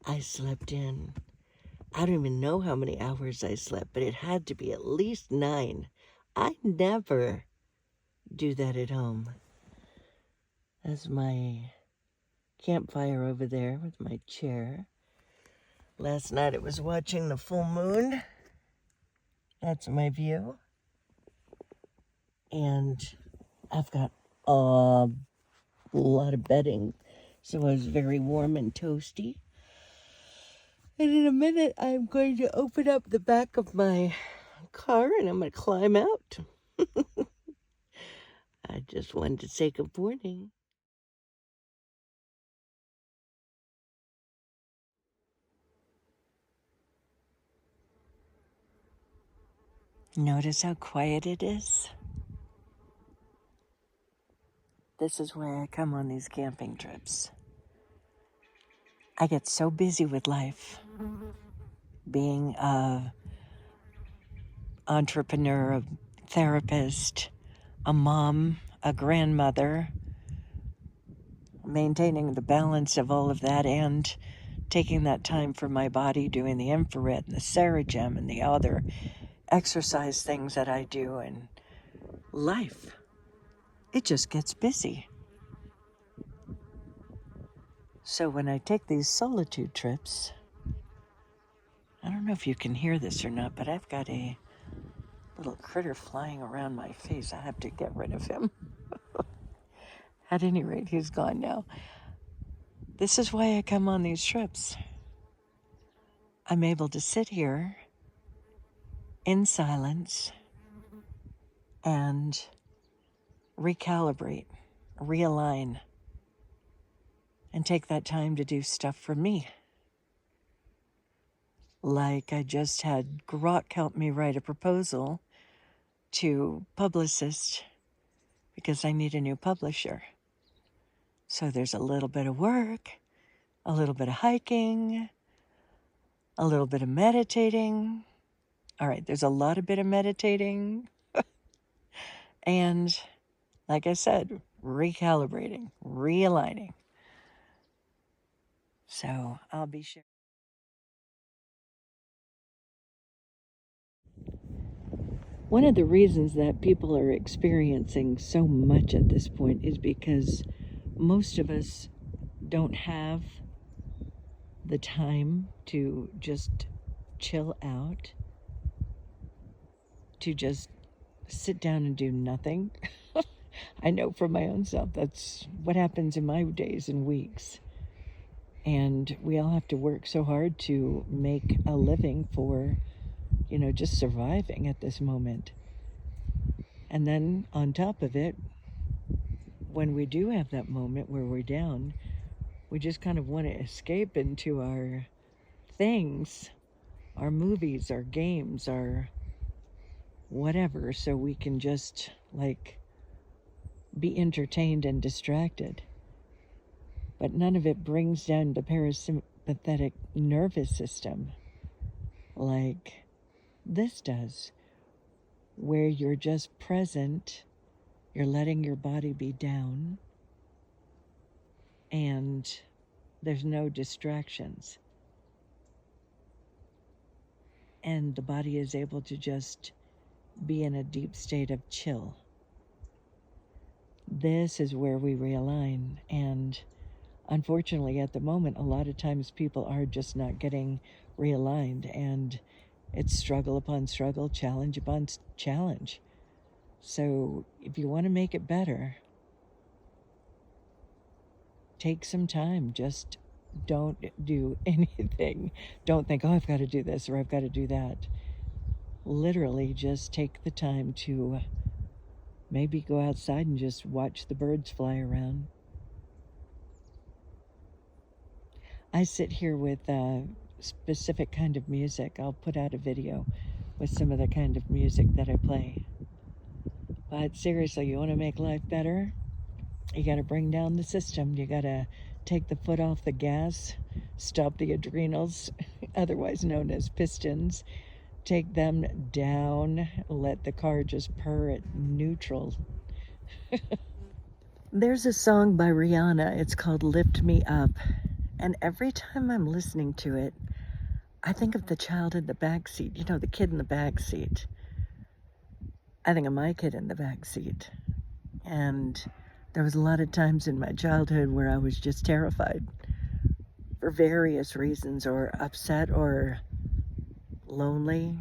I slept in. I don't even know how many hours I slept, but it had to be at least 9. I never do that at home. That's my campfire over there with my chair. Last night it was watching the full moon. That's my view. And I've got a lot of bedding, so it was very warm and toasty. And in a minute, I'm going to open up the back of my car and I'm going to climb out. I just wanted to say good morning. Notice how quiet it is? This is why I come on these camping trips. I get so busy with life, being a entrepreneur, a therapist, a mom, a grandmother, maintaining the balance of all of that and taking that time for my body, doing the infrared and the Saragem and the other exercise things that I do, and life. It just gets busy. So when I take these Soulitude trips, I don't know if you can hear this or not, but I've got a little critter flying around my face. I have to get rid of him. At any rate, he's gone now. This is why I come on these trips. I'm able to sit here in silence and recalibrate, realign, and take that time to do stuff for me. Like I just had Grok help me write a proposal to publicist because I need a new publisher. So there's a little bit of work, a little bit of hiking, a little bit of meditating. All right, there's a lot of bit of meditating. And like I said, recalibrating, realigning. So I'll be sure. One of the reasons that people are experiencing so much at this point is because most of us don't have the time to just chill out, to just sit down and do nothing. I know for my own self, that's what happens in my days and weeks. And we all have to work so hard to make a living for, just surviving at this moment. And then on top of it, when we do have that moment where we're down, we just kind of want to escape into our things, our movies, our games, our whatever, so we can just be entertained and distracted. But none of it brings down the parasympathetic nervous system like this does, where you're just present, you're letting your body be down, and there's no distractions. And the body is able to just be in a deep state of chill. This is where we realign, and unfortunately at the moment a lot of times people are just not getting realigned, and it's struggle upon struggle, challenge upon challenge. So if you want to make it better, take some time. Just don't do anything. Don't think, oh, I've got to do this or I've got to do that. Literally just take the time to maybe go outside and just watch the birds fly around. I sit here with a specific kind of music. I'll put out a video with some of the kind of music that I play. But seriously, you want to make life better? You got to bring down the system. You got to take the foot off the gas, stop the adrenals, otherwise known as pistons. Take them down, let the car just purr at neutral. There's a song by Rihanna. It's called Lift Me Up. And every time I'm listening to it, I think of the child in the back seat, the kid in the back seat. I think of my kid in the back seat. And there was a lot of times in my childhood where I was just terrified for various reasons, or upset, or lonely,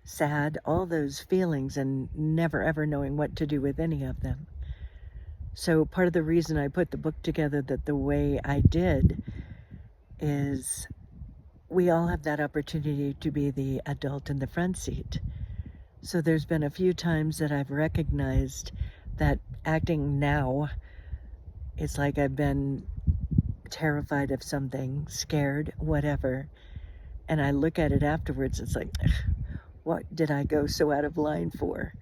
sad, all those feelings, and never ever knowing what to do with any of them. So part of the reason I put the book together the way I did is we all have that opportunity to be the adult in the front seat. So there's been a few times that I've recognized that acting now, it's like I've been terrified of something, scared, whatever, and I look at it afterwards, it's like, what did I go so out of line for?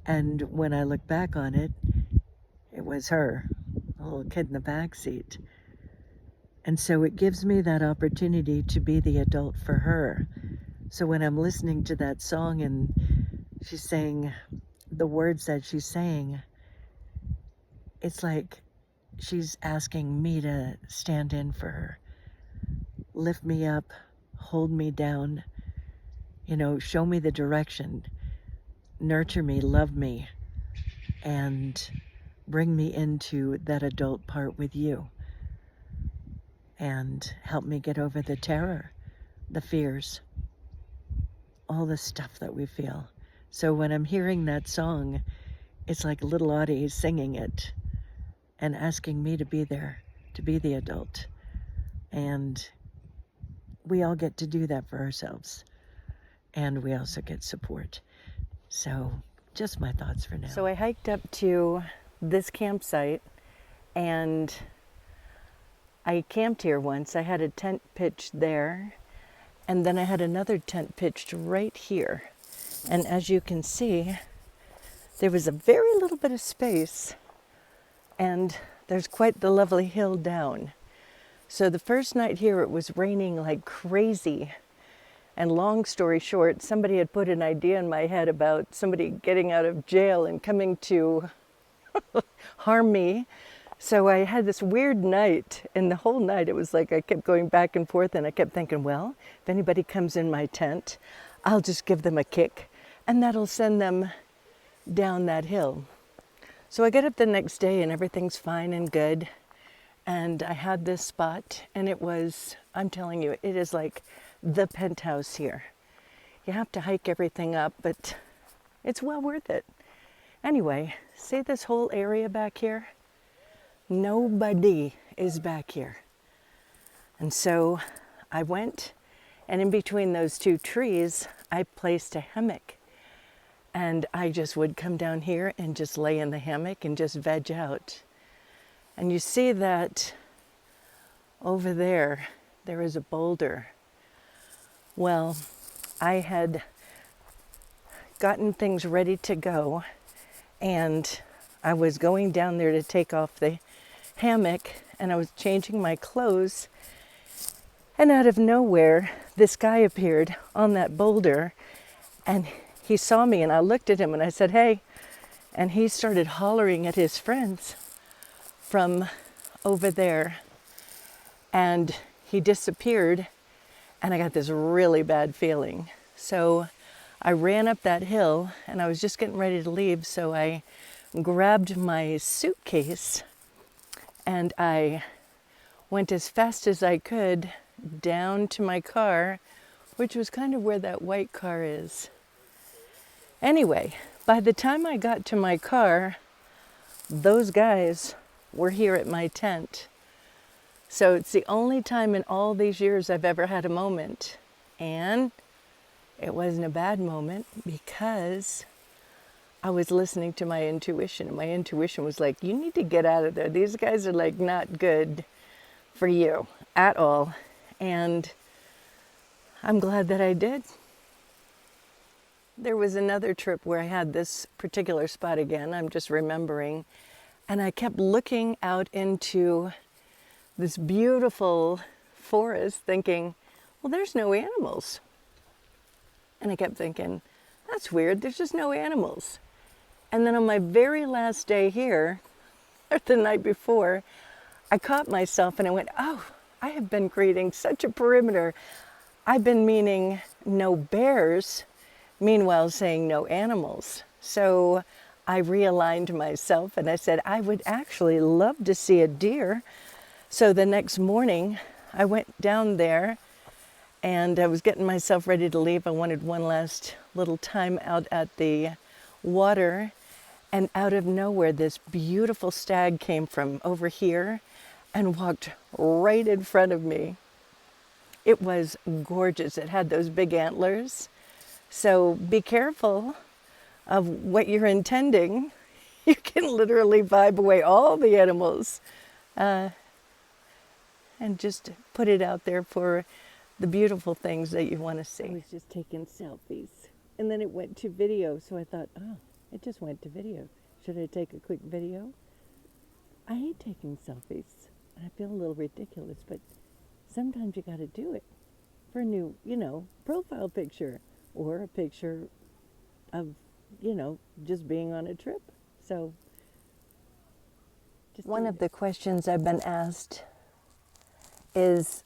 And when I look back on it, it was her, the little kid in the back seat. And so it gives me that opportunity to be the adult for her. So when I'm listening to that song and she's saying the words that she's saying, it's like she's asking me to stand in for her, lift me up, hold me down, show me the direction, nurture me, love me, and bring me into that adult part with you, and help me get over the terror, the fears, all the stuff that we feel. So when I'm hearing that song, it's like little Audie singing it and asking me to be there, to be the adult. And we all get to do that for ourselves. And we also get support. So just my thoughts for now. So I hiked up to this campsite, and I camped here once. I had a tent pitched there, and then I had another tent pitched right here. And as you can see, there was a very little bit of space, and there's quite the lovely hill down. So the first night here, it was raining like crazy. And long story short, somebody had put an idea in my head about somebody getting out of jail and coming to harm me. So I had this weird night, and the whole night it was like I kept going back and forth, and I kept thinking, well, if anybody comes in my tent, I'll just give them a kick, and that'll send them down that hill. So I get up the next day, and everything's fine and good, and I had this spot, and it was, I'm telling you, it is like the penthouse here. You have to hike everything up, but it's well worth it. Anyway, see this whole area back here? Nobody is back here. And so I went, and in between those two trees, I placed a hammock. And I just would come down here and just lay in the hammock and just veg out. And you see that over there, there is a boulder. Well, I had gotten things ready to go, and I was going down there to take off the hammock, and I was changing my clothes, and out of nowhere, this guy appeared on that boulder, and he saw me, and I looked at him, and I said, hey, and he started hollering at his friends from over there, and he disappeared, and I got this really bad feeling. So I ran up that hill, and I was just getting ready to leave, so I grabbed my suitcase, and I went as fast as I could down to my car, which was kind of where that white car is. Anyway, by the time I got to my car, those guys were here at my tent. So it's the only time in all these years I've ever had a moment. And it wasn't a bad moment because I was listening to my intuition. And my intuition was like, you need to get out of there. These guys are like not good for you at all. And I'm glad that I did. There was another trip where I had this particular spot again, I'm just remembering, and I kept looking out into this beautiful forest thinking, well, there's no animals. And I kept thinking, that's weird, there's just no animals. And then on my very last day here, or the night before, I caught myself and I went, oh, I have been creating such a perimeter. I've been meaning no bears, meanwhile saying no animals. So I realigned myself and I said, I would actually love to see a deer. So the next morning, I went down there and I was getting myself ready to leave. I wanted one last little time out at the water. And out of nowhere, this beautiful stag came from over here and walked right in front of me. It was gorgeous. It had those big antlers. So be careful of what you're intending. You can literally vibe away all the animals and just put it out there for the beautiful things that you want to see. I was just taking selfies. And then it went to video. So I thought, oh, it just went to video. Should I take a quick video? I hate taking selfies. I feel a little ridiculous, but sometimes you got to do it for a new, profile picture or a picture of, just being on a trip. So, one of the questions I've been asked is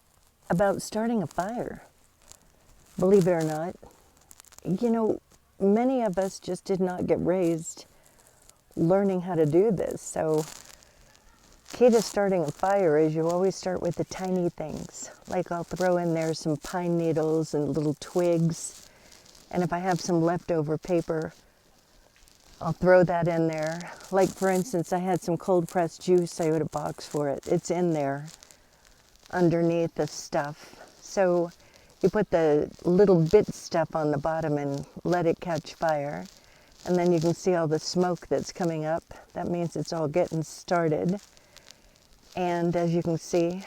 about starting a fire. Believe it or not, many of us just did not get raised learning how to do this. So, key to starting a fire is you always start with the tiny things. Like I'll throw in there some pine needles and little twigs. And if I have some leftover paper, I'll throw that in there. Like for instance, I had some cold pressed juice. I had a box for it. It's in there underneath the stuff. So you put the little bit stuff on the bottom and let it catch fire. And then you can see all the smoke that's coming up. That means it's all getting started. And as you can see,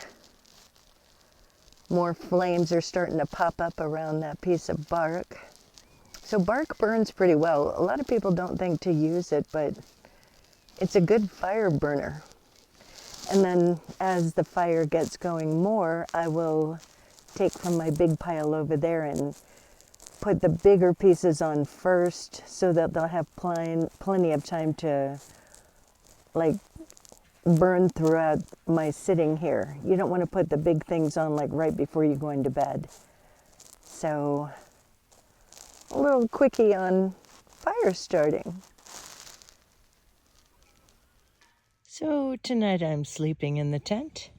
more flames are starting to pop up around that piece of bark. So bark burns pretty well. A lot of people don't think to use it, but it's a good fire burner. And then as the fire gets going more, I will take from my big pile over there and put the bigger pieces on first so that they'll have plenty of time to burn throughout my sitting here. You don't want to put the big things on right before you're going to bed. So a little quickie on fire starting. So tonight I'm sleeping in the tent.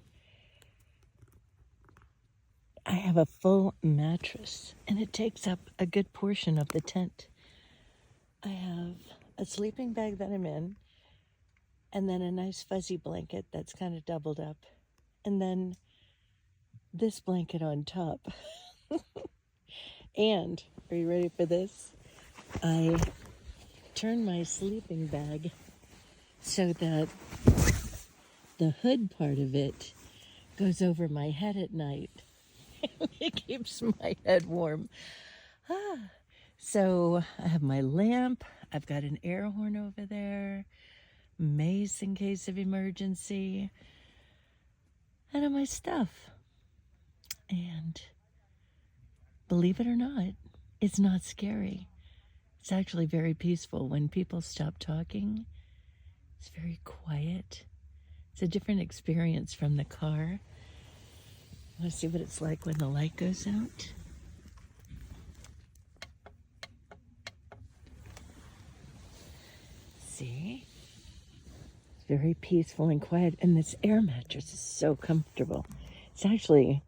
I have a full mattress and it takes up a good portion of the tent. I have a sleeping bag that I'm in, and then a nice fuzzy blanket that's kind of doubled up, and then this blanket on top. And, are you ready for this? I turn my sleeping bag so that the hood part of it goes over my head at night. It keeps my head warm. So I have my lamp. I've got an air horn over there, mace in case of emergency, and all my stuff. And believe it or not, it's not scary. It's actually very peaceful. When people stop talking, it's very quiet. It's a different experience from the car. Want to see what it's like when the light goes out? See? It's very peaceful and quiet. And this air mattress is so comfortable. It's actually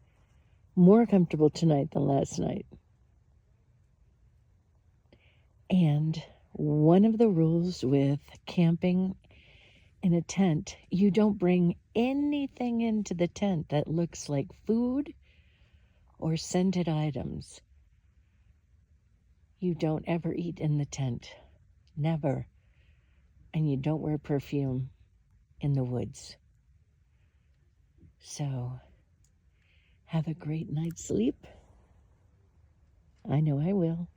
more comfortable tonight than last night. And one of the rules with camping in a tent, you don't bring anything into the tent that looks like food or scented items. You don't ever eat in the tent. Never. And you don't wear perfume in the woods. So, have a great night's sleep. I know I will.